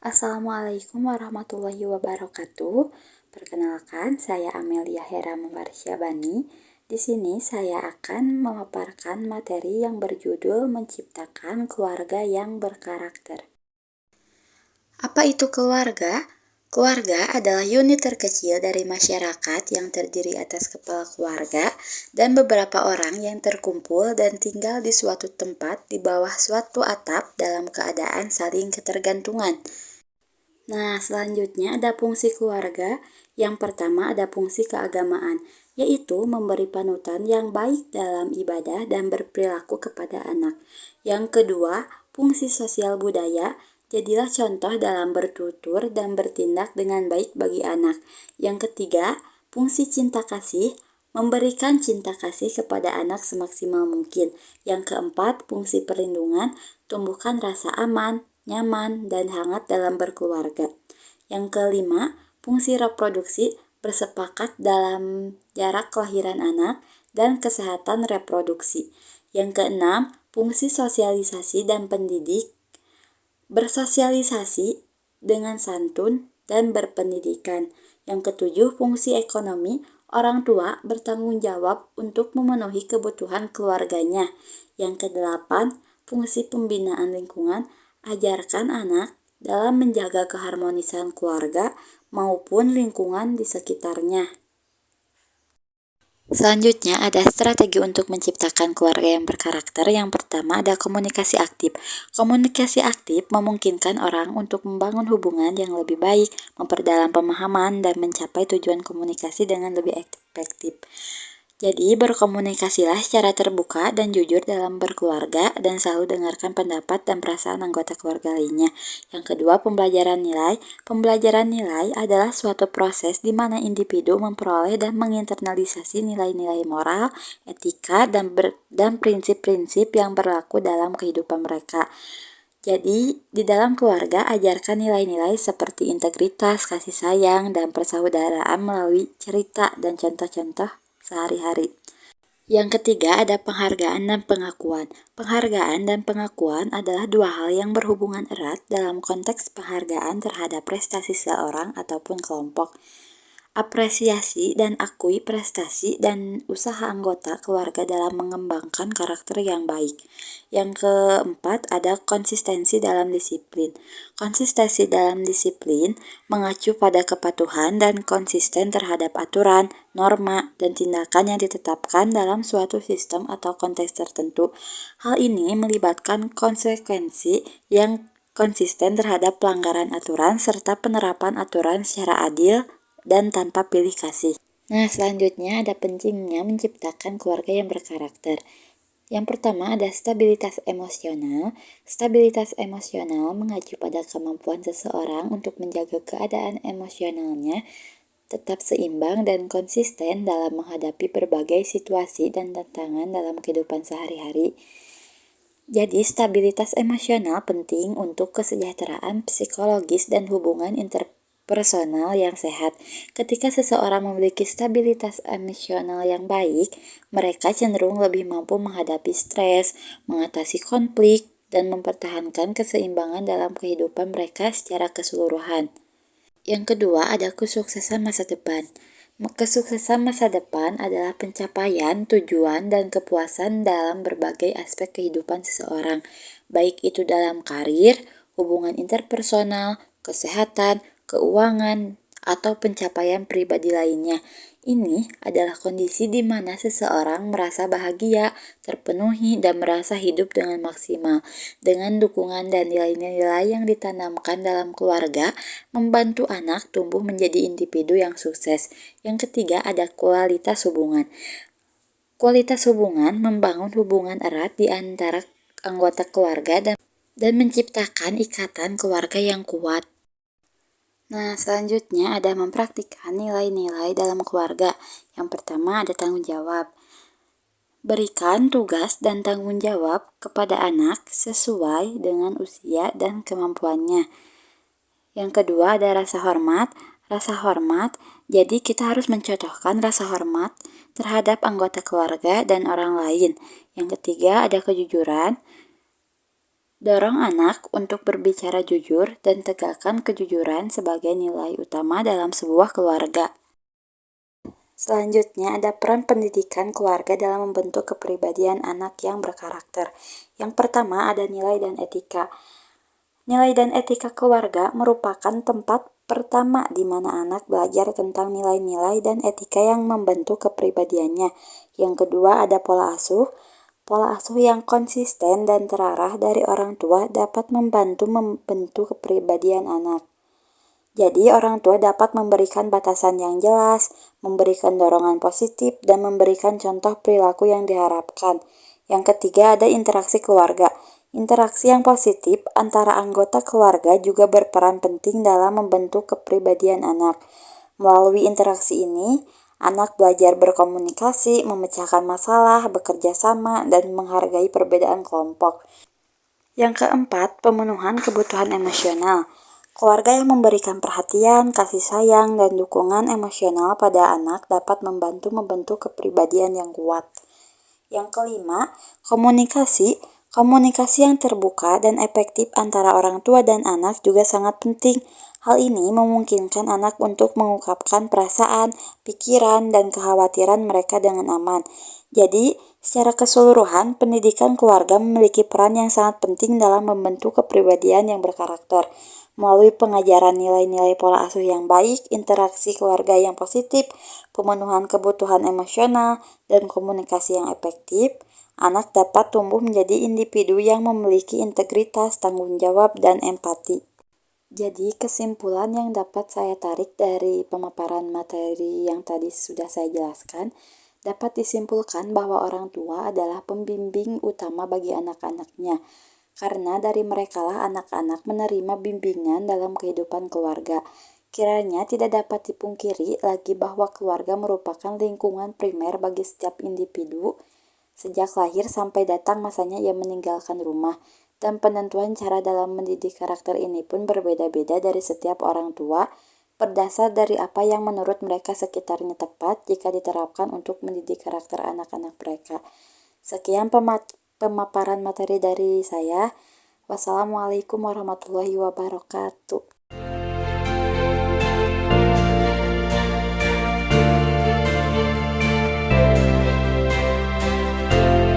Assalamualaikum warahmatullahi wabarakatuh. Perkenalkan, saya Amelia Hera Marshabani. Di sini saya akan memaparkan materi yang berjudul Menciptakan Keluarga yang Berkarakter. Apa itu keluarga? Keluarga adalah unit terkecil dari masyarakat yang terdiri atas kepala keluarga dan beberapa orang yang terkumpul dan tinggal di suatu tempat di bawah suatu atap dalam keadaan saling ketergantungan. Nah, selanjutnya ada fungsi keluarga. Yang pertama ada fungsi keagamaan, yaitu memberi panutan yang baik dalam ibadah dan berperilaku kepada anak. Yang kedua, fungsi sosial budaya, jadilah contoh dalam bertutur dan bertindak dengan baik bagi anak. Yang ketiga, fungsi cinta kasih, memberikan cinta kasih kepada anak semaksimal mungkin. Yang keempat, fungsi perlindungan, tumbuhkan rasa aman, nyaman, dan hangat dalam berkeluarga. Yang kelima, fungsi reproduksi, bersepakat dalam jarak kelahiran anak dan kesehatan reproduksi. Yang keenam, fungsi sosialisasi dan pendidik, bersosialisasi dengan santun dan berpendidikan. Yang ketujuh, fungsi ekonomi, orang tua bertanggung jawab untuk memenuhi kebutuhan keluarganya. Yang kedelapan, fungsi pembinaan lingkungan, ajarkan anak dalam menjaga keharmonisan keluarga maupun lingkungan di sekitarnya. Selanjutnya ada strategi untuk menciptakan keluarga yang berkarakter. Yang pertama ada komunikasi aktif. Komunikasi aktif memungkinkan orang untuk membangun hubungan yang lebih baik, memperdalam pemahaman, dan mencapai tujuan komunikasi dengan lebih efektif. Jadi, berkomunikasilah secara terbuka dan jujur dalam berkeluarga dan selalu dengarkan pendapat dan perasaan anggota keluarga lainnya. Yang kedua, pembelajaran nilai. Pembelajaran nilai adalah suatu proses di mana individu memperoleh dan menginternalisasi nilai-nilai moral, etika, dan prinsip-prinsip yang berlaku dalam kehidupan mereka. Jadi, di dalam keluarga, ajarkan nilai-nilai seperti integritas, kasih sayang, dan persaudaraan melalui cerita dan contoh-contoh sehari-hari. Yang ketiga ada penghargaan dan pengakuan. Penghargaan dan pengakuan adalah dua hal yang berhubungan erat dalam konteks penghargaan terhadap prestasi seseorang ataupun kelompok. Apresiasi dan akui prestasi dan usaha anggota keluarga dalam mengembangkan karakter yang baik. Yang keempat ada konsistensi dalam disiplin. Konsistensi dalam disiplin mengacu pada kepatuhan dan konsisten terhadap aturan, norma, dan tindakan yang ditetapkan dalam suatu sistem atau konteks tertentu. Hal ini melibatkan konsekuensi yang konsisten terhadap pelanggaran aturan serta penerapan aturan secara adil dan tanpa pilih kasih. Nah, selanjutnya ada pentingnya menciptakan keluarga yang berkarakter. Yang pertama ada stabilitas emosional. Stabilitas emosional mengacu pada kemampuan seseorang untuk menjaga keadaan emosionalnya tetap seimbang dan konsisten dalam menghadapi berbagai situasi dan tantangan dalam kehidupan sehari-hari. Jadi, stabilitas emosional penting untuk kesejahteraan psikologis dan hubungan interpersonal yang sehat. Ketika seseorang memiliki stabilitas emosional yang baik, mereka cenderung lebih mampu menghadapi stres, mengatasi konflik, dan mempertahankan keseimbangan dalam kehidupan mereka secara keseluruhan. Yang kedua ada kesuksesan masa depan. Kesuksesan masa depan adalah pencapaian, tujuan, dan kepuasan dalam berbagai aspek kehidupan seseorang, baik itu dalam karir, hubungan interpersonal, kesehatan, keuangan, atau pencapaian pribadi lainnya. Ini adalah kondisi di mana seseorang merasa bahagia, terpenuhi, dan merasa hidup dengan maksimal. Dengan dukungan dan nilai-nilai yang ditanamkan dalam keluarga, membantu anak tumbuh menjadi individu yang sukses. Yang ketiga ada kualitas hubungan. Kualitas hubungan membangun hubungan erat di antara anggota keluarga dan menciptakan ikatan keluarga yang kuat. Nah, selanjutnya ada mempraktikkan nilai-nilai dalam keluarga. Yang pertama ada tanggung jawab. Berikan tugas dan tanggung jawab kepada anak sesuai dengan usia dan kemampuannya. Yang kedua ada rasa hormat. Rasa hormat, jadi kita harus mencontohkan rasa hormat terhadap anggota keluarga dan orang lain. Yang ketiga ada kejujuran. Dorong anak untuk berbicara jujur dan tegakkan kejujuran sebagai nilai utama dalam sebuah keluarga. Selanjutnya, ada peran pendidikan keluarga dalam membentuk kepribadian anak yang berkarakter. Yang pertama, ada nilai dan etika. Nilai dan etika keluarga merupakan tempat pertama di mana anak belajar tentang nilai-nilai dan etika yang membentuk kepribadiannya. Yang kedua, ada pola asuh. Pola asuh yang konsisten dan terarah dari orang tua dapat membantu membentuk kepribadian anak. Jadi, orang tua dapat memberikan batasan yang jelas, memberikan dorongan positif, dan memberikan contoh perilaku yang diharapkan. Yang ketiga, ada interaksi keluarga. Interaksi yang positif antara anggota keluarga juga berperan penting dalam membentuk kepribadian anak. Melalui interaksi ini, anak belajar berkomunikasi, memecahkan masalah, bekerja sama, dan menghargai perbedaan kelompok. Yang keempat, pemenuhan kebutuhan emosional. Keluarga yang memberikan perhatian, kasih sayang, dan dukungan emosional pada anak dapat membantu membentuk kepribadian yang kuat. Yang kelima, komunikasi. Komunikasi yang terbuka dan efektif antara orang tua dan anak juga sangat penting. Hal ini memungkinkan anak untuk mengungkapkan perasaan, pikiran, dan kekhawatiran mereka dengan aman. Jadi, secara keseluruhan, pendidikan keluarga memiliki peran yang sangat penting dalam membentuk kepribadian yang berkarakter. Melalui pengajaran nilai-nilai pola asuh yang baik, interaksi keluarga yang positif, pemenuhan kebutuhan emosional, dan komunikasi yang efektif, anak dapat tumbuh menjadi individu yang memiliki integritas, tanggung jawab, dan empati. Jadi, kesimpulan yang dapat saya tarik dari pemaparan materi yang tadi sudah saya jelaskan, dapat disimpulkan bahwa orang tua adalah pembimbing utama bagi anak-anaknya, karena dari merekalah anak-anak menerima bimbingan dalam kehidupan keluarga. Kiranya tidak dapat dipungkiri lagi bahwa keluarga merupakan lingkungan primer bagi setiap individu, sejak lahir sampai datang masanya ia meninggalkan rumah, dan penentuan cara dalam mendidik karakter ini pun berbeda-beda dari setiap orang tua, berdasar dari apa yang menurut mereka sekitarnya tepat jika diterapkan untuk mendidik karakter anak-anak mereka. Sekian pemaparan materi dari saya. Wassalamualaikum warahmatullahi wabarakatuh.